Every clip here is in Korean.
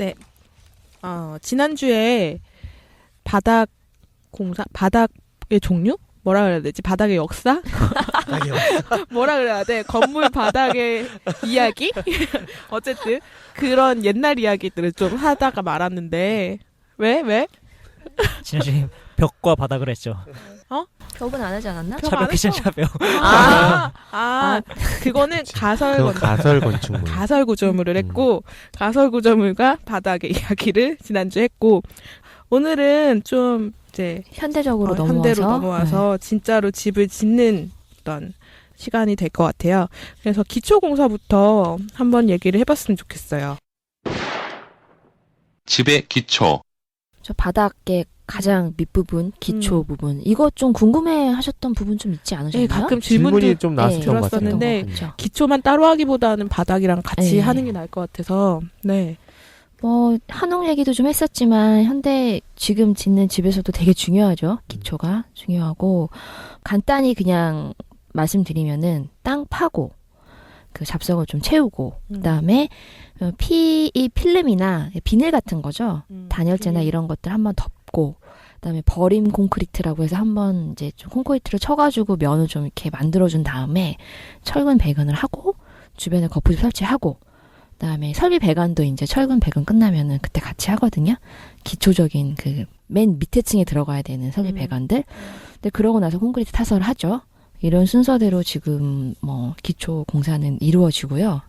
네. 지난주에 바닥의 종류? 뭐라 그래야 되지? 바닥의 역사? 뭐라 그래야 돼? 건물 바닥의 이야기? 어쨌든 그런 옛날 이야기들을 좀 하다가 말았는데 왜? 지난주에 벽과 바닥을 했죠. 벽은 안 하지 않았나? 차벽 키션 차벽. 그거는 가설 건축물. 가설 구조물을 했고 가설 구조물과 바닥의 이야기를 지난주 했고 오늘은 좀 이제 현대로 넘어와서 진짜로 집을 짓는 어떤 시간이 될 것 같아요. 그래서 기초공사부터 한번 얘기를 해봤으면 좋겠어요. 집의 기초. 저 바닥의 가장 밑부분, 기초 부분. 이거 좀 궁금해하셨던 부분 좀 있지 않으셨나요? 네, 가끔 질문이 좀 나왔었던 것 같아요. 들었었는데 기초만 따로 하기보다는 바닥이랑 같이 네. 하는 게 나을 것 같아서 네. 뭐 한옥 얘기도 좀 했었지만 현대 지금 짓는 집에서도 되게 중요하죠. 기초가 중요하고 간단히 그냥 말씀드리면은 땅 파고 그 잡석을 좀 채우고 그다음에 이 필름이나 비닐 같은 거죠. 단열재나 이런 것들 한번 덮고 그다음에 버림 콘크리트라고 해서 한번 이제 좀 콘크리트를 쳐가지고 면을 좀 이렇게 만들어준 다음에 철근 배관을 하고 주변에 거푸집 설치하고 그다음에 설비 배관도 이제 철근 배관 끝나면은 그때 같이 하거든요. 기초적인 그 맨 밑에 층에 들어가야 되는 설비 배관들. 근데 그러고 나서 콘크리트 타설을 하죠. 이런 순서대로 지금 뭐 기초 공사는 이루어지고요.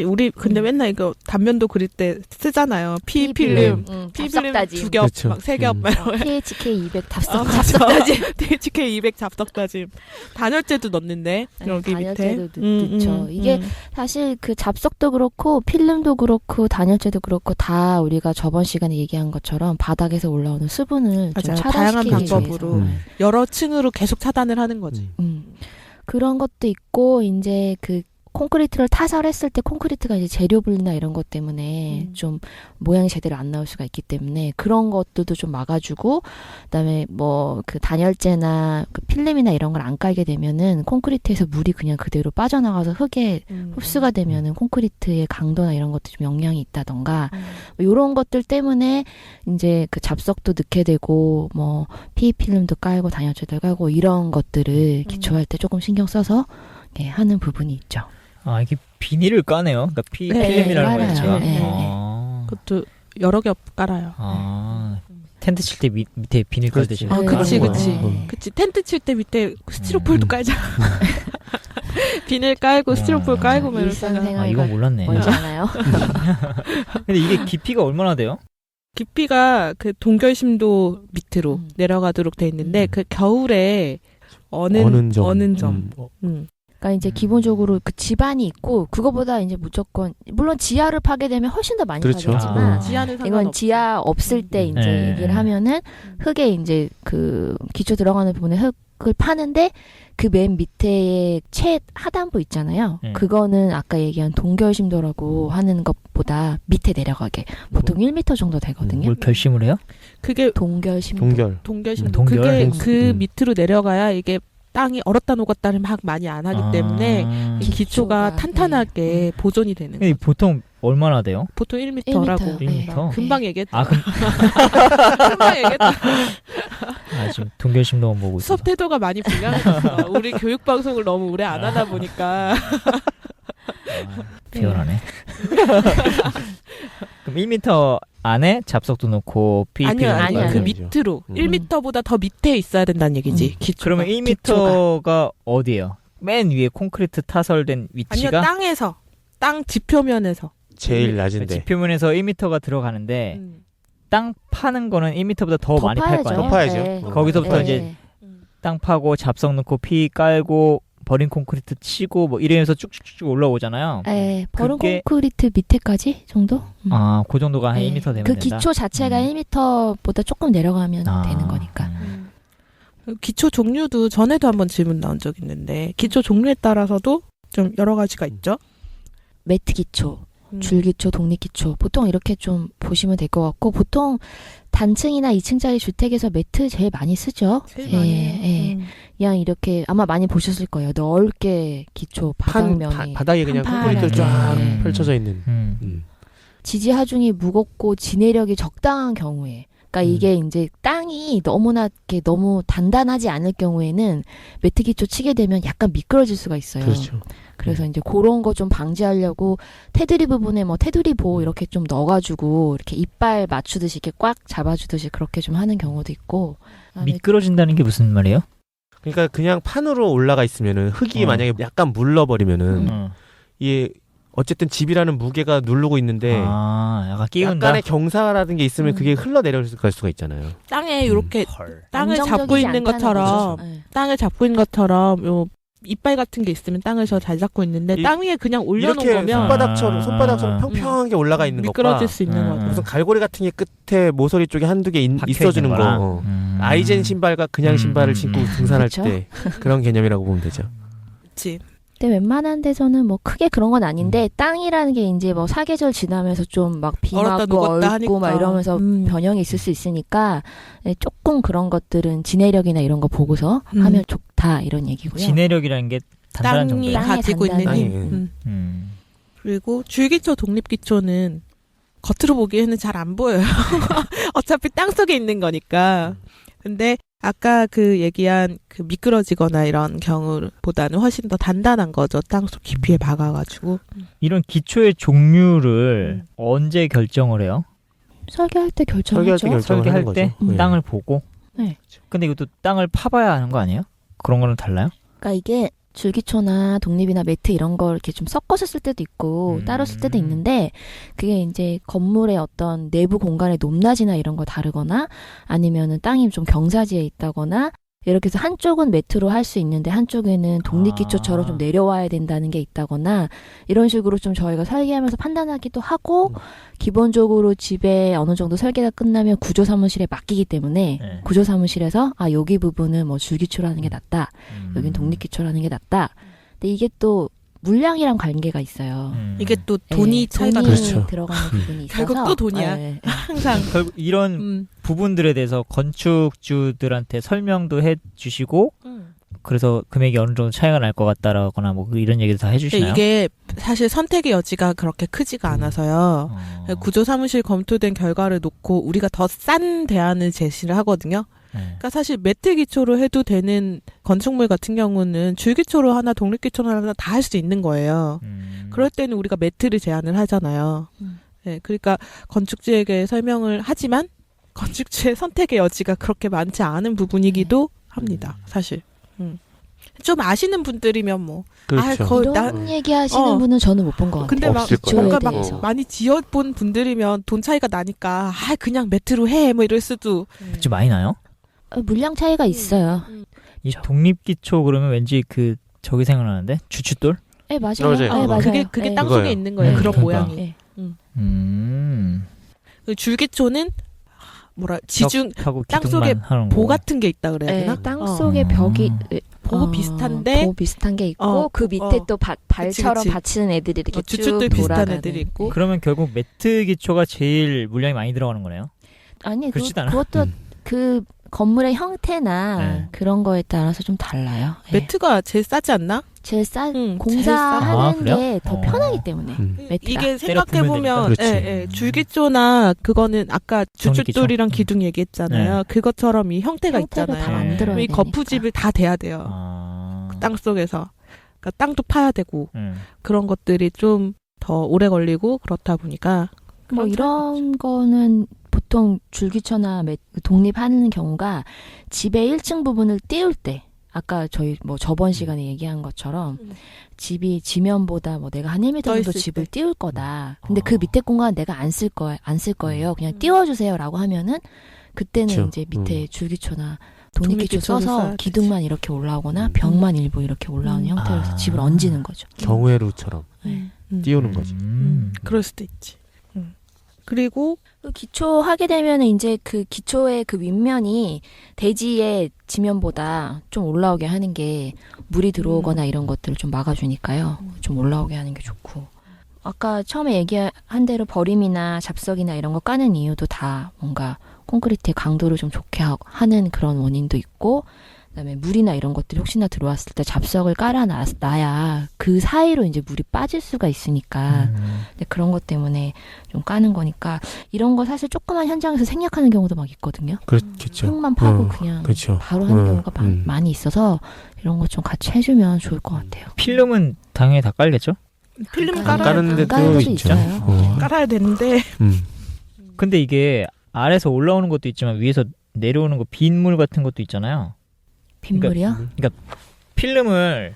우리 근데 맨날 이거 단면도 그릴 때 쓰잖아요. P필름, P필름 두 겹, 그렇죠. 막 세 겹, THK 200 잡석 잡석다짐. THK 200 잡석다짐. 단열재도 넣는데 여기 밑에. 단열재도 넣죠. 이게 사실 그 잡석도 그렇고 필름도 그렇고 단열재도 그렇고 다 우리가 저번 시간에 얘기한 것처럼 바닥에서 올라오는 수분을 좀 다양한 차단시키기 방법으로 위해서. 여러 층으로 계속 차단을 하는 거지. 그런 것도 있고 이제 그 콘크리트를 타설했을 때 콘크리트가 이제 재료 분리나 이런 것 때문에 좀 모양이 제대로 안 나올 수가 있기 때문에 그런 것들도 좀 막아주고 그다음에 뭐 그 단열재나 그 필름이나 이런 걸 안 깔게 되면은 콘크리트에서 물이 그냥 그대로 빠져나가서 흙에 흡수가 되면은 콘크리트의 강도나 이런 것도 좀 영향이 있다던가 뭐 이런 것들 때문에 이제 그 잡석도 넣게 되고 뭐 PE 필름도 깔고 단열재도 깔고 이런 것들을 기초할 때 조금 신경 써서 하는 부분이 있죠. 이게 비닐을 까네요. 그러니까 필름이라는 거였죠. 그것도 여러 겹 깔아요. 텐트 칠 때 밑에 비닐 깔듯이. 그치. 텐트 칠 때 밑에 스티로폴도 깔잖아. 비닐 깔고 스티로폴 깔고 막 일상생활 이건 몰랐네. 뭔지 아나요? 근데 이게 깊이가 얼마나 돼요? 깊이가 그 동결심도 밑으로 내려가도록 돼 있는데 그 겨울에 어느 점. 그러니까 이제 기본적으로 그 집안이 있고 그거보다 이제 무조건 물론 지하를 파게 되면 훨씬 더 많이 파겠지만 이건 지하 없을 때 이제 얘기를 하면은 흙에 이제 그 기초 들어가는 부분에 흙을 파는데 그 맨 밑에 채 하단부 있잖아요. 그거는 아까 얘기한 동결심도라고 하는 것보다 밑에 내려가게 보통 1m 정도 되거든요. 뭘 결심을 해요? 그게 동결심도. 동결심도. 그게 그 밑으로 내려가야 이게 땅이 얼었다 녹았다를 막 많이 안 하기 때문에 기초가 탄탄하게 보존이 되는 거죠. 보통 얼마나 돼요? 보통 1m라고. 1m? 금방 얘기했다. 금방 얘기했다. 지금 동결심도 보고 있어. 수업 태도가 많이 불량해졌어. 우리 교육 방송을 너무 오래 안 하다 보니까. 피곤하네. 그럼 1m 안에 잡석도 넣고 아니요. 그 밑으로 1m보다 더 밑에 있어야 된다는 얘기지. 그러면 1m가 어디예요? 맨 위에 콘크리트 타설된 위치가? 아니요. 땅 지표면에서. 제일 낮은데. 지표면에서 1m가 들어가는데 땅 파는 거는 1m보다 더 많이 팔 거 아니에요? 더 파야죠. 거기서부터 이제 땅 파고 잡석 넣고 피 깔고 버린 콘크리트 치고 뭐 이러면서 쭉쭉쭉 올라오잖아요. 네, 버린 콘크리트 밑에까지 정도? 그 정도가 한 1m 되면 그 된다? 기초 자체가 1m보다 조금 내려가면 되는 거니까. 기초 종류도 전에도 한번 질문 나온 적 있는데 기초 종류에 따라서도 좀 여러 가지가 있죠. 매트 기초, 줄 기초, 독립 기초 보통 이렇게 좀 보시면 될 것 같고 보통 단층이나 2층짜리 주택에서 매트 제일 많이 쓰죠. 제일 많이. 그냥 이렇게 아마 많이 보셨을 거예요. 넓게 기초 바닥면이 바닥에 그냥 콘크리트로 쫙 펼쳐져 있는. 지지 하중이 무겁고 지내력이 적당한 경우에, 그러니까 이게 이제 땅이 너무나 이렇게 너무 단단하지 않을 경우에는 매트 기초 치게 되면 약간 미끄러질 수가 있어요. 그렇죠. 그래서 이제 그런 거 좀 방지하려고 테두리 부분에 뭐 테두리 보호 이렇게 좀 넣어가지고 이렇게 이빨 맞추듯이 이렇게 꽉 잡아주듯이 그렇게 좀 하는 경우도 있고. 그다음에 미끄러진다는 게 무슨 말이에요? 그러니까 그냥 판으로 올라가 있으면은 흙이 어. 만약에 약간 물러버리면은 어. 이게 어쨌든 집이라는 무게가 누르고 있는데 약간 끼운다. 약간의 경사라는 게 있으면 그게 흘러내려갈 수가 있잖아요. 땅에 이렇게 헐. 땅을 잡고 안정적이지 있는 않다는 것처럼 거죠. 네. 땅을 잡고 있는 것처럼 요 이빨 같은 게 있으면 땅을 잘 잡고 있는데 땅 위에 그냥 올려놓은 이렇게 거면 손바닥처럼 평평하게 올라가 있는 것과 미끄러질 수 있는 거죠. 무슨 갈고리 같은 게 끝에 모서리 쪽에 한두 개 있어주는 거. 거랑. 아이젠 신발과 그냥 신발을 신고 등산할 그쵸? 때 그런 개념이라고 보면 되죠. 그치. 근데 웬만한 데서는 뭐 크게 그런 건 아닌데 땅이라는 게 이제 뭐 사계절 지나면서 좀 막 비 얼었다 맞고 녹았다 얼고 막 하니까. 이러면서 변형이 있을 수 있으니까 네, 조금 그런 것들은 지내력이나 이런 거 보고서 하면 좋다 이런 얘기고요. 지내력이라는 게 단단한 땅이 정도예요. 땅에 가지고 있는 단단히. 힘. 음. 그리고 줄기초, 독립기초는 겉으로 보기에는 잘 안 보여요. 어차피 땅 속에 있는 거니까. 근데 아까 그 얘기한 그 미끄러지거나 이런 경우보다는 훨씬 더 단단한 거죠. 땅속 깊이에 박아가지고. 이런 기초의 종류를 언제 결정을 해요? 설계할 때 결정하죠. 설계할 때 결정을 설계할 하는 때 거죠. 네. 땅을 보고. 네. 근데 이것도 땅을 파봐야 하는 거 아니에요? 그런 거는 달라요? 그러니까 이게 줄기초나 독립이나 매트 이런 걸 이렇게 좀 섞어서 쓸 때도 있고 따로 쓸 때도 있는데 그게 이제 건물의 어떤 내부 공간의 높낮이나 이런 거 다르거나 아니면은 땅이 좀 경사지에 있다거나 이렇게 해서 한쪽은 매트로 할 수 있는데 한쪽에는 독립기초처럼 좀 내려와야 된다는 게 있다거나 이런 식으로 좀 저희가 설계하면서 판단하기도 하고 기본적으로 집에 어느 정도 설계가 끝나면 구조사무실에 맡기기 때문에 네. 구조사무실에서 여기 부분은 뭐 줄기초라는 게 낫다. 여긴 독립기초라는 게 낫다. 근데 이게 또 물량이랑 관계가 있어요. 이게 또 돈이 차이가 돈이 나죠. 그렇죠. 들어가는 부분이 있어서 결국 또 돈이야. 네. 항상. 결국 이런 부분들에 대해서 건축주들한테 설명도 해주시고 그래서 금액이 어느 정도 차이가 날 것 같다라거나 뭐 이런 얘기도 다 해주시나요? 이게 사실 선택의 여지가 그렇게 크지가 않아서요. 구조사무실 검토된 결과를 놓고 우리가 더 싼 대안을 제시를 하거든요. 네. 그러니까 사실 매트 기초로 해도 되는 건축물 같은 경우는 줄기초로 하나 독립기초로 하나 다 할 수 있는 거예요. 그럴 때는 우리가 매트를 제안을 하잖아요. 네, 그러니까 건축주에게 설명을 하지만 건축주의 선택의 여지가 그렇게 많지 않은 부분이기도 합니다. 사실. 좀 아시는 분들이면 뭐. 그렇죠. 거의 이런 얘기하시는 분은 저는 못 본 것 같아요. 근데 막 없을 거예요. 뭔가 기초에 막 대해서. 많이 지어본 분들이면 돈 차이가 나니까 그냥 매트로 해 뭐 이럴 수도. 좀 많이 나요? 물량 차이가 있어요. 이 독립기초 그러면 왠지 그 저기 생각나는데 주춧돌? 네, 맞아요. 맞아요. 네, 맞아요. 그게 네. 땅 그거예요. 속에 있는 거예요. 네, 그런 그러니까. 모양이. 네. 그 줄기초는 지중 하고 땅 기둥만 속에 하는 보 거. 같은 게 있다 그래야 되나? 네, 땅 속에 벽이 보 비슷한데 보 비슷한 게 있고 그 밑에 또 발처럼 그치. 받치는 애들이 이렇게 쭉 주춧돌 비슷한 돌아가는. 애들이 있고. 그러면 결국 매트 기초가 제일 물량이 많이 들어가는 거네요. 아니 그렇지도 않아. 그것도 그 건물의 형태나 네. 그런 거에 따라서 좀 달라요. 네. 매트가 제일 싸지 않나? 제일 싸 제일 싸. 공사하는 그래요? 게 더 편하기 때문에 매트가. 이게 때려 생각해 부으면 보면 되니까. 줄기초나 그거는 아까 주춧돌이랑 기초? 기둥 얘기했잖아요. 그것처럼 이 형태가 형태를 다 있잖아요. 만들어야 이 되니까. 거푸집을 다 대야 돼요. 땅 속에서. 그러니까 땅도 파야 되고 그런 것들이 좀 더 오래 걸리고 그렇다 보니까 뭐 그런 이런 거는 보통 줄기초나 독립하는 경우가 집의 1층 부분을 띄울 때 아까 저희 뭐 저번 시간에 얘기한 것처럼 집이 지면보다 뭐 내가 한 1m 정도 떠있을 집을 때. 띄울 거다. 근데 그 밑에 공간 내가 안 쓸 거예요. 그냥 띄워주세요라고 하면은 그때는 그쵸. 이제 밑에 줄기초나 독립기초 독립기초를 써서 써야 기둥만 이렇게 올라오거나 벽만 일부 이렇게 올라오는 형태로 해서 집을 얹는 거죠. 경우에루처럼 네. 띄우는 거지. 그럴 수도 있지. 그리고 그 기초 하게 되면 이제 그 기초의 그 윗면이 대지의 지면보다 좀 올라오게 하는 게 물이 들어오거나 이런 것들을 좀 막아주니까요. 좀 올라오게 하는 게 좋고. 아까 처음에 얘기한 대로 버림이나 잡석이나 이런 거 까는 이유도 다 뭔가 콘크리트의 강도를 좀 좋게 하는 그런 원인도 있고, 그다음에 물이나 이런 것들이 혹시나 들어왔을 때 잡석을 깔아놔야 그 사이로 이제 물이 빠질 수가 있으니까 근데 그런 것 때문에 좀 까는 거니까 이런 거 사실 조그만 현장에서 생략하는 경우도 막 있거든요. 그렇겠죠. 흙만 파고 그냥 그렇죠. 바로 하는 경우가 많이 있어서 이런 거 좀 같이 해주면 좋을 것 같아요. 필름은 당연히 다 깔겠죠? 필름 안 깔아야 까는 안 까는 데도 데도 있죠. 있어요. 깔아야 되는데 근데 이게 아래서 올라오는 것도 있지만 위에서 내려오는 거 빗물 같은 것도 있잖아요. 빗물이요? 필름을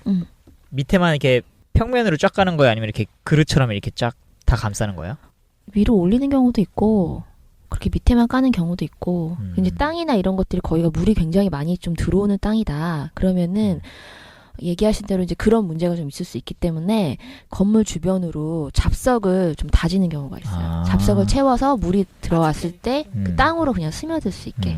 밑에만 이렇게 평면으로 쫙 까는 거예요? 아니면 이렇게 그릇처럼 이렇게 쫙 다 감싸는 거예요? 위로 올리는 경우도 있고 그렇게 밑에만 까는 경우도 있고 이제 땅이나 이런 것들이 거기가 물이 굉장히 많이 좀 들어오는 땅이다. 그러면은 얘기하신 대로 이제 그런 문제가 좀 있을 수 있기 때문에 건물 주변으로 잡석을 좀 다지는 경우가 있어요. 잡석을 채워서 물이 들어왔을 때 그 땅으로 그냥 스며들 수 있게.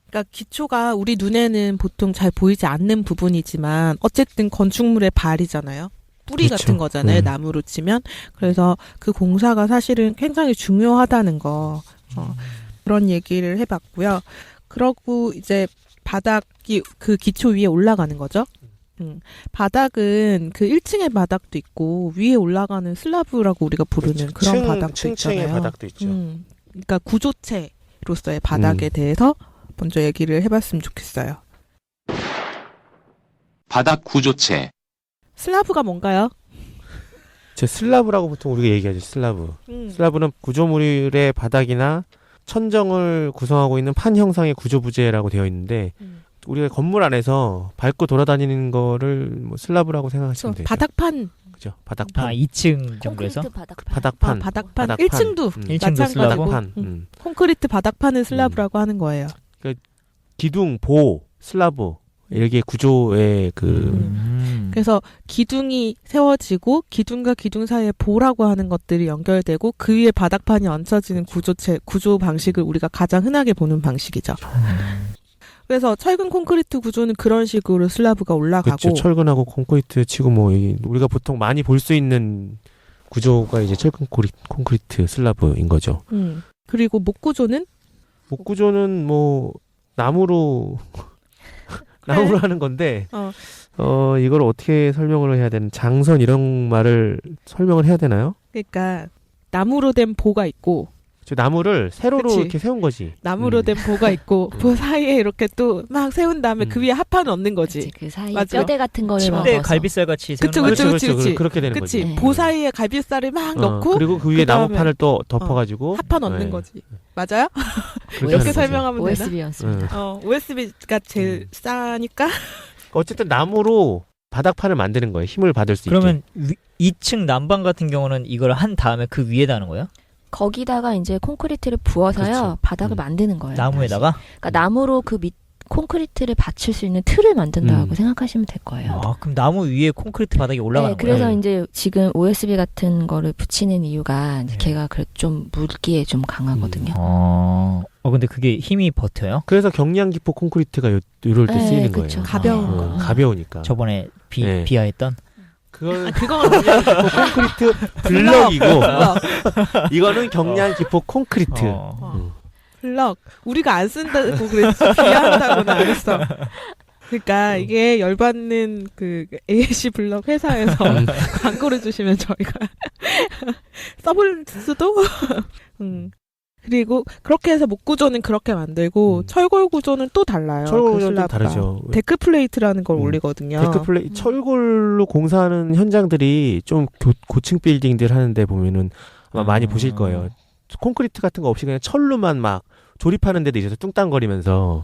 그러니까 기초가 우리 눈에는 보통 잘 보이지 않는 부분이지만 어쨌든 건축물의 발이잖아요. 뿌리 그렇죠. 같은 거잖아요. 나무로 치면. 그래서 그 공사가 사실은 굉장히 중요하다는 거 그런 얘기를 해봤고요. 그러고 이제 바닥이 그 기초 위에 올라가는 거죠. 바닥은 그 1층의 바닥도 있고 위에 올라가는 슬라브라고 우리가 부르는 그런 바닥도 층층의 있잖아요. 바닥도 있죠. 그러니까 구조체로서의 바닥에 대해서 먼저 얘기를 해봤으면 좋겠어요. 바닥 구조체. 슬라브가 뭔가요? 제 슬라브라고 보통 우리가 얘기하죠. 슬라브. 슬라브는 구조물의 바닥이나 천정을 구성하고 있는 판 형상의 구조 부재라고 되어 있는데 우리가 건물 안에서 밟고 돌아다니는 거를 뭐 슬라브라고 생각하시면 되죠. 바닥판. 그죠? 바닥판. 2층 정도에서? 콘크리트 바닥판. 바닥판. 바닥판. 1층도 1층도 슬라브? 바닥판. 콘크리트 바닥판을 슬라브라고 하는 거예요. 기둥, 보, 슬라브 이렇게 구조의 그래서 기둥이 세워지고 기둥과 기둥 사이에 보라고 하는 것들이 연결되고 그 위에 바닥판이 얹혀지는 구조 방식을 우리가 가장 흔하게 보는 방식이죠. 그래서 철근 콘크리트 구조는 그런 식으로 슬라브가 올라가고 그렇죠. 철근하고 콘크리트 치고 뭐 우리가 보통 많이 볼 수 있는 구조가 이제 철근 콘크리트 슬라브인 거죠. 그리고 목 구조는? 목 구조는 뭐 나무로 하는 건데 이걸 어떻게 설명을 해야 되는 장선 이런 말을 설명을 해야 되나요? 그러니까 나무로 된 보가 있고 나무를 세로로 그치. 이렇게 세운 거지. 나무로 된 보가 있고 보 사이에 이렇게 또 막 세운 다음에 그 위에 합판을 얹는 거지. 그치, 그 사이에 맞죠? 뼈대 같은 거를 침대 넣어서. 갈비살 같이 세우는 그쵸, 거 그쵸, 같죠? 그치. 그렇게 되는 그치? 거지. 보 사이에 갈비살을 막 넣고 그리고 그 위에 그다음에 나무판을 또 덮어가지고 합판 얹는 네. 거지. 맞아요? 그렇게 이렇게 하는 설명하면 OSB 되나? 연습니다. OSB가 제일 싸니까. 어쨌든 나무로 바닥판을 만드는 거예요. 힘을 받을 수 그러면 있게. 2층 난방 같은 경우는 이걸 한 다음에 그 위에다 하는 거예요? 거기다가 이제 콘크리트를 부어서요. 그렇죠. 바닥을 만드는 거예요. 나무에다가? 그러니까 나무로 그 밑 콘크리트를 받칠 수 있는 틀을 만든다고 생각하시면 될 거예요. 그럼 나무 위에 콘크리트 바닥이 올라가는 네, 그래서 거예요? 이제 지금 OSB 같은 거를 붙이는 이유가 이제 걔가 좀 물기에 좀 강하거든요. 근데 그게 힘이 버텨요? 그래서 경량 기포 콘크리트가 이럴 때 네, 쓰이는 그쵸. 거예요. 가벼운 거. 가벼우니까. 저번에 네. 비하했던? 그건 그건 경량 기포 콘크리트 블럭이고 이거는 경량 기포 콘크리트. 블럭. 우리가 안 쓴다고 그랬지. 비하한다고는 안 했어. 그러니까 이게 열받는 그 AAC 블럭 회사에서 광고를 주시면 저희가 써볼 수도. 그리고 그렇게 해서 목 구조는 그렇게 만들고 철골 구조는 또 달라요. 철골 그 구조는 또 슬라브가. 다르죠. 데크 플레이트라는 걸 올리거든요. 철골로 공사하는 현장들이 좀 고층 빌딩들 하는데 보면은 아마 많이 보실 거예요. 콘크리트 같은 거 없이 그냥 철로만 막 조립하는 데도 있어서 뚱땅거리면서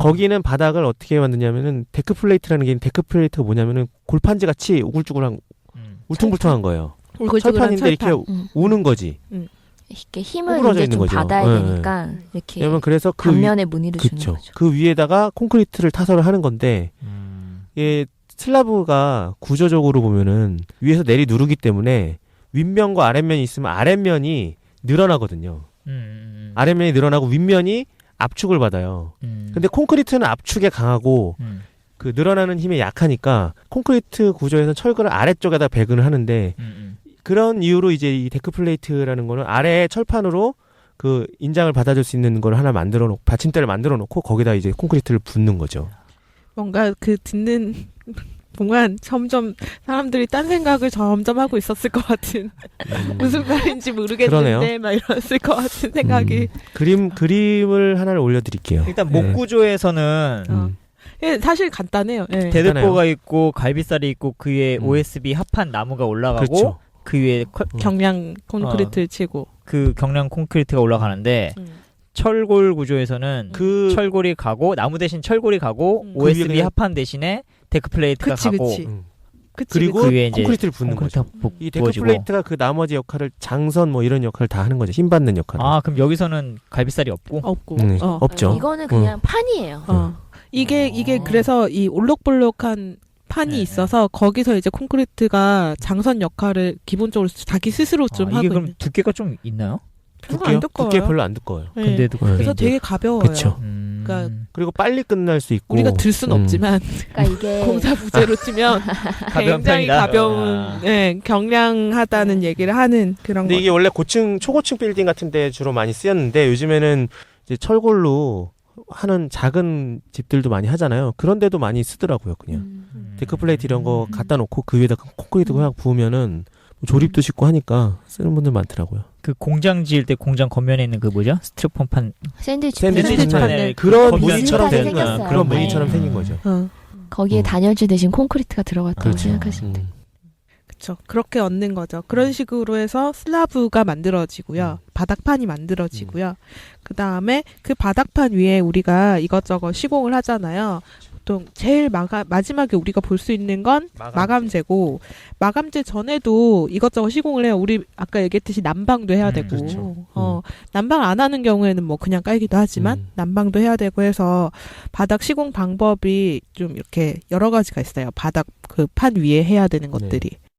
거기는 바닥을 어떻게 만드냐면은 데크 플레이트라는 게 데크 플레이트가 뭐냐면은 골판지 같이 우글쭈글한 울퉁불퉁한 거예요. 철판인데 이렇게 우는 거지. 이렇게 힘을 구부러져 이제 있는 좀 거죠. 받아야 네. 되니까 이렇게 여러분 그래서 단면에 무늬를 주는 그쵸. 거죠. 그 위에다가 콘크리트를 타설을 하는 건데 예, 슬라브가 구조적으로 보면은 위에서 내리 누르기 때문에 윗면과 아랫면이 있으면 아랫면이 늘어나거든요. 아랫면이 늘어나고 윗면이 압축을 받아요. 근데 콘크리트는 압축에 강하고 그 늘어나는 힘에 약하니까 콘크리트 구조에서 철근을 아래쪽에다 배근을 하는데 그런 이유로 이제 이 데크 플레이트라는 거는 아래에 철판으로 그 인장을 받아줄 수 있는 걸 하나 만들어 놓고 받침대를 만들어 놓고 거기다 이제 콘크리트를 붓는 거죠. 뭔가 그 듣는 동안 점점 사람들이 딴 생각을 점점 하고 있었을 것 같은 무슨 말인지 모르겠는데 그러네요. 막 이랬을 것 같은 생각이 그림을 하나를 올려드릴게요. 일단 목 구조에서는 예, 사실 간단해요. 예. 대들보가 있고 갈비살이 있고 그 위에 음. OSB 합판 나무가 올라가고 그렇죠. 그 위에 경량 콘크리트를 치고 그 경량 콘크리트가 올라가는데 철골 구조에서는 그 철골이 가고 나무 대신 철골이 가고 그 OSB 위에 합판 대신에 데크 플레이트가 그치, 가고 그치. 음. 그치, 그리고 그 위에 이제 콘크리트를 붓는 거죠. 이 데크 플레이트가 그 나머지 역할을 장선 뭐 이런 역할을 다 하는 거죠. 힘 받는 역할을. 아 그럼 여기서는 갈비살이 없고 없고 없죠. 이거는 그냥 판이에요. 이게 그래서 이 올록볼록한 판이 네네. 있어서 거기서 이제 콘크리트가 장선 역할을 기본적으로 자기 스스로 좀 이게 하고 그럼 있는. 두께가 좀 있나요? 별로 안 두꺼워요. 두께 별로 안 두꺼워요. 네. 근데도 네. 그래서 이제 되게 가벼워요. 그쵸. 그러니까 그리고 빨리 끝날 수 있고 우리가 들 순 없지만 그러니까 이게 공사 부재로 치면 가벼운 굉장히 편이다. 가벼운, 네, 경량하다는 얘기를 하는 그런 근데 거. 이게 원래 고층 초고층 빌딩 같은데 주로 많이 쓰였는데 요즘에는 이제 철골로 하는 작은 집들도 많이 하잖아요. 그런데도 많이 쓰더라고요. 그냥 데크 플레이트 이런 거 갖다 놓고 그 위에다 콘크리트 그냥 부으면은 조립도 쉽고 하니까 쓰는 분들 많더라고요. 그 공장 지을 때 공장 겉면에 있는 그 뭐죠? 스티로폼판 샌드위치 샌드위치 판을 판넬. 그런 거기가 무늬처럼 비슷하게 생긴 생겼어요. 그런 네. 무늬처럼 생긴 거죠. 거기에 음. 단열재 대신 콘크리트가 들어갔다고 그렇죠. 생각하시면 돼요. 그렇죠. 그렇게 얻는 거죠. 그런 식으로 해서 슬라브가 만들어지고요. 바닥판이 만들어지고요. 그 다음에 그 바닥판 위에 우리가 이것저것 시공을 하잖아요. 보통 제일 마지막에 우리가 볼 수 있는 건 마감재고, 마감재 전에도 이것저것 시공을 해요. 우리 아까 얘기했듯이 난방도 해야 되고, 그렇죠. 난방 안 하는 경우에는 뭐 그냥 깔기도 하지만 난방도 해야 되고 해서 바닥 시공 방법이 좀 이렇게 여러 가지가 있어요. 바닥 그 판 위에 해야 되는 것들이.